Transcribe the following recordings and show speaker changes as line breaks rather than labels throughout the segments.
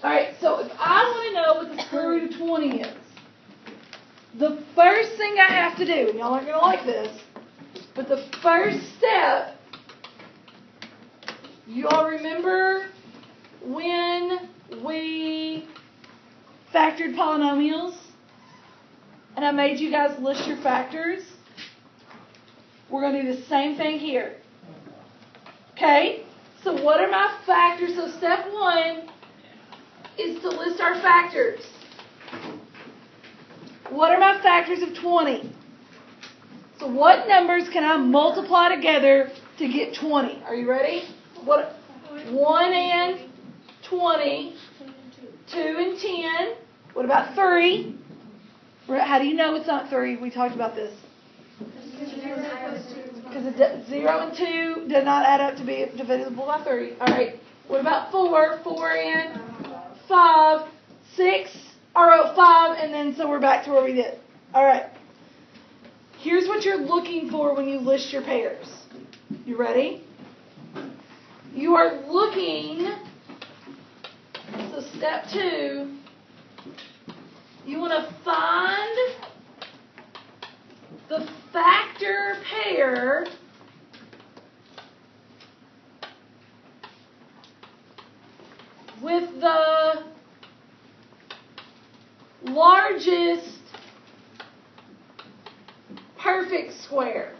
Alright, so if I want to know what the square root of 20 is, the first thing I have to do, and y'all aren't going to like this, but the first step, you all remember when we factored polynomials? And I made you guys list your factors? We're going to do the same thing here. Okay? So what are my factors? So step 1 is to list our factors. What are my factors of 20? So what numbers can I multiply together to get 20? Are you ready? What? 1 and 20. 2 and 10. What about 3? How do you know it's not 3? We talked about this. Because 0 and 2 did not add up to be divisible by 3. All right. What about 4? 4 and 5. 6. Or 5, and then so we're back to where we did. All right. Here's what you're looking for when you list your pairs. You ready? You are looking, so step 2, you want to find the factor pair with the largest perfect square.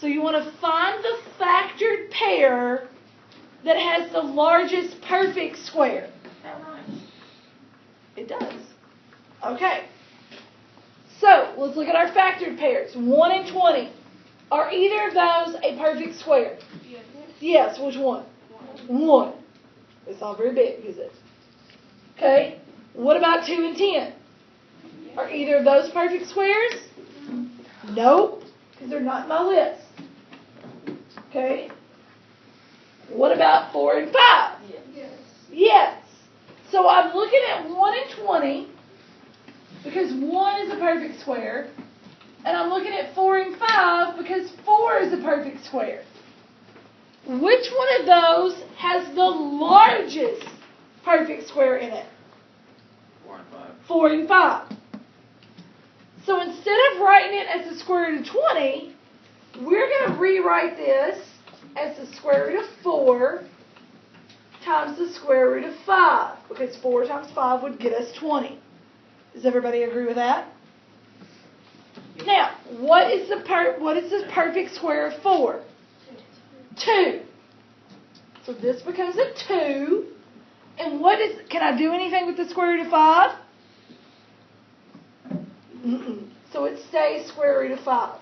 So you want to find the factored pair that has the largest perfect square. That rhymes. It does. Okay. So let's look at our factored pairs. 1 and 20. Are either of those a perfect square? Yes. Yes. Which one? 1. It's not very big, is it? Okay. What about 2 and 10? Are either of those perfect squares? Nope, because they're not in my list. Okay. What about 4 and 5? Yes. Yes. So I'm looking at 1 and 20 because 1 is a perfect square. And I'm looking at 4 and 5 because 4 is a perfect square. Which one of those has the largest perfect square in it?
4 and 5.
4 and 5. So instead of writing it as the square root of 20, we're going to rewrite this as the square root of 4 times the square root of 5, because 4 times 5 would get us 20. Does everybody agree with that? Now, what is the perfect square of 4? 2. So this becomes a 2. And can I do anything with the square root of 5? So it stays square root of 5.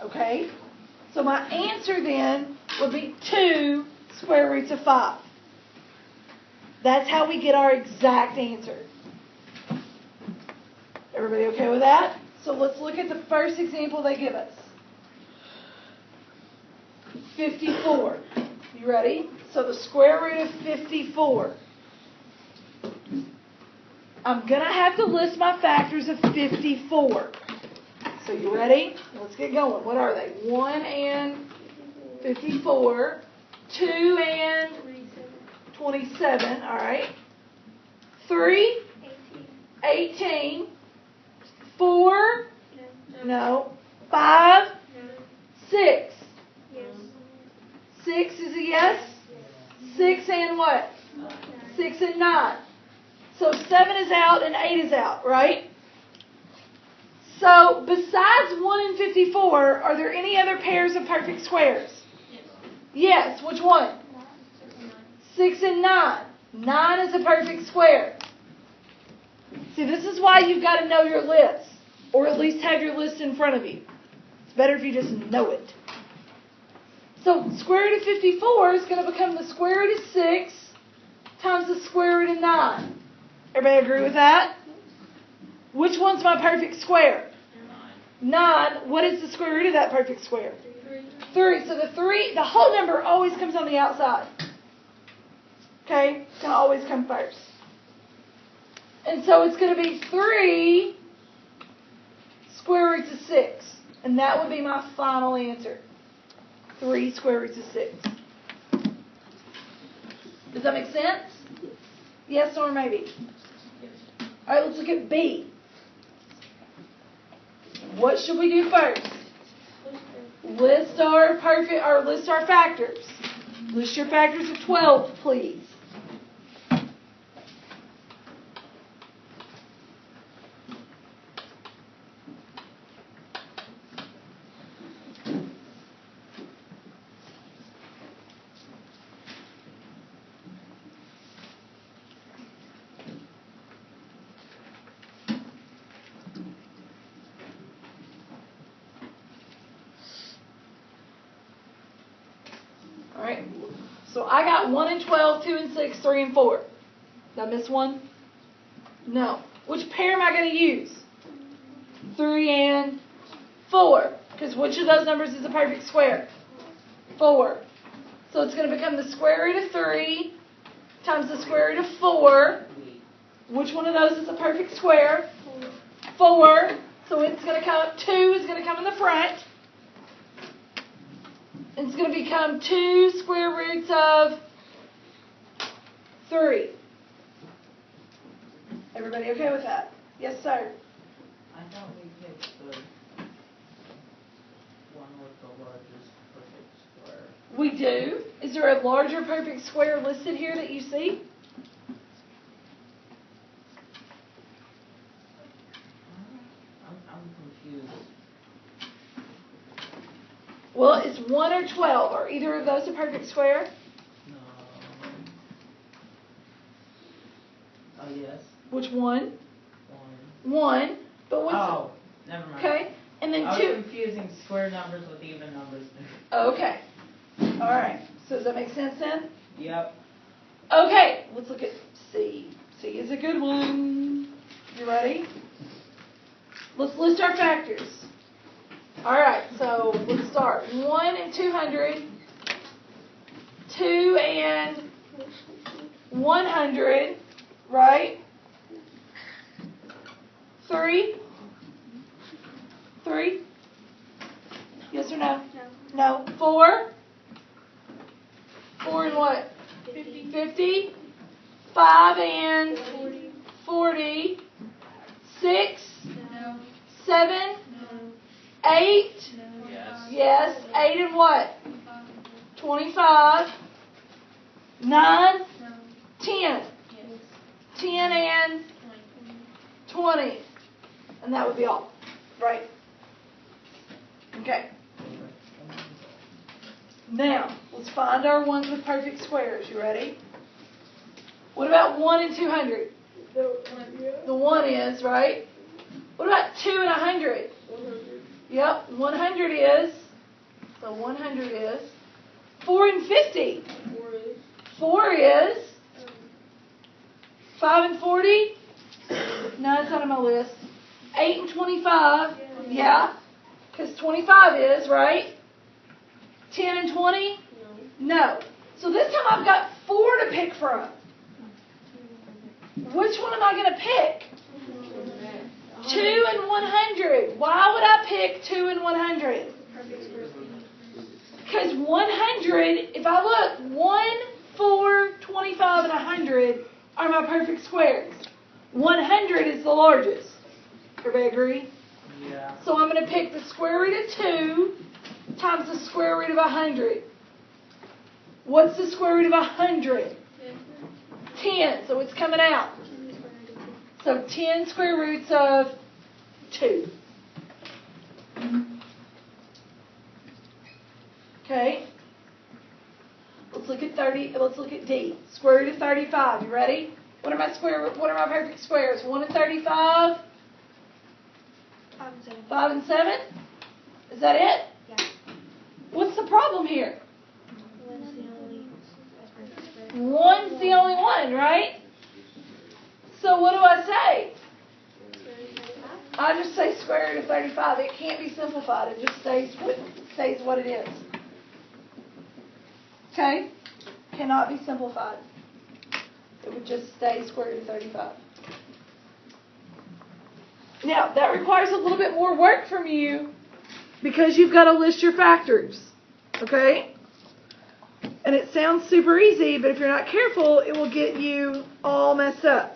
Okay? So my answer then would be 2 square roots of 5. That's how we get our exact answer. Everybody okay with that? So let's look at the first example they give us. 54. You ready? So the square root of 54. I'm going to have to list my factors of 54. So you ready? Let's get going. What are they? 1 and 54. 2 and 27. All right. 3? 18. 4? No. 5? 6? 6 is a yes? 6 and what? 6 and 9. So 7 is out and 8 is out, right? So besides 1 and 54, are there any other pairs of perfect squares? Yes. Which one? 6 and 9. 9 is a perfect square. See, this is why you've got to know your list, or at least have your list in front of you. It's better if you just know it. So square root of 54 is going to become the square root of 6 times the square root of 9. Everybody agree with that? Which one's my perfect square? 9. What is the square root of that perfect square? 3. So the whole number always comes on the outside. Okay? It's going to always come first. And so it's going to be 3 square roots of 6. And that would be my final answer. 3 square roots of 6. Does that make sense? Yes or maybe? All right, let's look at B. What should we do first? List our factors. List your factors of 12, please. All right, so I got 1 and 12, 2 and 6, 3 and 4. Did I miss one? No. Which pair am I going to use? 3 and 4. Because which of those numbers is a perfect square? 4. So it's going to become the square root of 3 times the square root of 4. Which one of those is a perfect square? 4. So it's going to come, 2 is going to come in the front. It's going to become 2 square roots of 3. Everybody okay with that? Yes, sir.
I thought we picked the one with the largest perfect square.
We do. Is there a larger perfect square listed here that you see?
I'm confused.
Well, it's 1 or 12. Are either of those a perfect square?
No. Oh, yes.
Which one?
1.
1. But what's
Oh, never mind.
okay? And then
I
2.
was confusing square numbers with even numbers.
Okay. All right. So does that make sense then?
Yep.
Okay. Let's look at C. C is a good one. You ready? Let's list our factors. All right. So let's start. 1 and 200. 2 and 100. Right? 3. 3. Yes or no? No. 4. 4 and what? 50. 5 and 40. 6. 7. 8.
Yes.
Yes. 8 and what? 25. 9. 10. 10 and 20. And that would be all. Right? Okay. Now, let's find our ones with perfect squares. You ready? What about 1 and 200? The 1 is, right? What about 2 and 100?
100.
Yep, 100 is. So 100 is. 4 and 50?
4 is.
4 is. 5 and 40? No, it's not on my list. 8 and 25? Yeah. Because 25 is, right? 10 and 20? No. So this time I've got 4 to pick from. Which one am I going to pick? 2 and 100. Why would I pick 2 and 100? Because 100, if I look, 1, 4, 25, and 100 are my perfect squares. 100 is the largest. Everybody agree?
Yeah.
So I'm going to pick the square root of 2 times the square root of 100. What's the square root of 100? 10. So it's coming out. So 10 square roots of 2. Okay. Let's look at 30. Let's look at D. Square root of 35. You ready? What are my perfect squares? 1 and 35.
5 and 7.
5 and 7. Is that it?
Yeah.
What's the problem here?
1's the only perfect square.
1's the only one, right? So what do I say? I just say square root of 35. It can't be simplified. It just stays what it is. Okay? Cannot be simplified. It would just stay square root of 35. Now, that requires a little bit more work from you because you've got to list your factors. Okay? And it sounds super easy, but if you're not careful, it will get you all messed up.